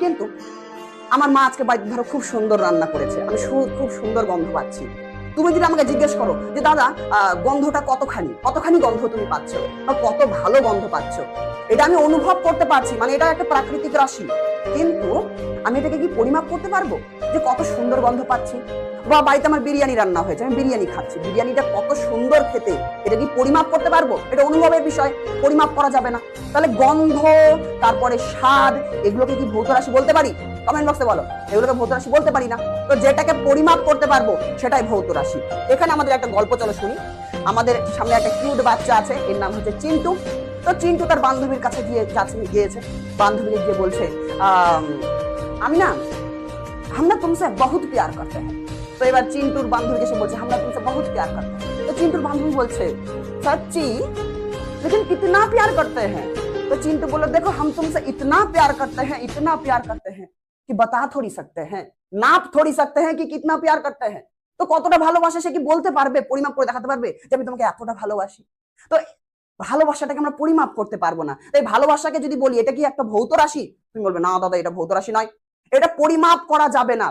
কিন্তু আমার মা আজকে বাড়িতে ধরো খুব সুন্দর রান্না করেছে, আমি খুব সুন্দর গন্ধ পাচ্ছি। তুমি যদি আমাকে জিজ্ঞেস করো যে দাদা গন্ধটা কতখানি কতখানি গন্ধ তুমি পাচ্ছ বা কত ভালো গন্ধ পাচ্ছ, এটা আমি অনুভব করতে পারছি, মানে এটা একটা প্রাকৃতিক রাশি। কিন্তু আমি এটাকে কি পরিমাপ করতে পারবো যে কত সুন্দর গন্ধ পাচ্ছি? বা বাড়িতে আমার বিরিয়ানি রান্না হয়েছে, আমি বিরিয়ানি খাচ্ছি, বিরিয়ানিটা কত সুন্দর খেতে, এটা কি পরিমাপ করতে পারবো? এটা অনুভবের বিষয়, পরিমাপ করা যাবে না। তাহলে গন্ধ, তারপরে স্বাদ, এগুলোকে কি ভৌত রাশি বলতে পারি? কমেন্ট বক্সে বলো। এগুলোকে ভৌত রাশি বলতে পারি না। তো যেটাকে পরিমাপ করতে পারবো সেটাই ভৌত রাশি। এখানে আমাদের একটা গল্প, চলো শুনি। আমাদের সামনে একটা কিউট বাচ্চা আছে, এর নাম হচ্ছে চিন্টু। তো চিন্টু তার বান্ধবীর কাছে গিয়েছে। বান্ধবীকে গিয়ে বলছে আমি না, हम ना तुमसे बहुत प्यार करते हैं। তো এবার চিন্টুর বান্ধবীকে সে বলছে আমরা तुमसे बहुत प्यार करते हैं। তো চিন্টুর বান্ধবী বলছে सच्ची, लेकिन कितना प्यार करते हैं? तो चिंटू बोला देखो हम तुमसे इतना प्यार करते हैं, इतना प्यार करते हैं कि बता थोड़ी सकते हैं, नाप थोड़ी सकते हैं कि कितना प्यार करते हैं। তো কতটা ভালোবাসে সে কি বলতে পারবে, পরিমাপ করে দেখাতে পারবে যে আমি তোমাকে এতটা ভালোবাসি? তো ভালোবাসাটাকে আমরা পরিমাপ করতে পারবো না। তাই ভালোবাসাকে যদি বলি এটা কি একটা ভৌত রাশি, তুমি বলবে না দাদা এটা ভৌত রাশি নয়, এটা পরিমাপ করা যাবে না।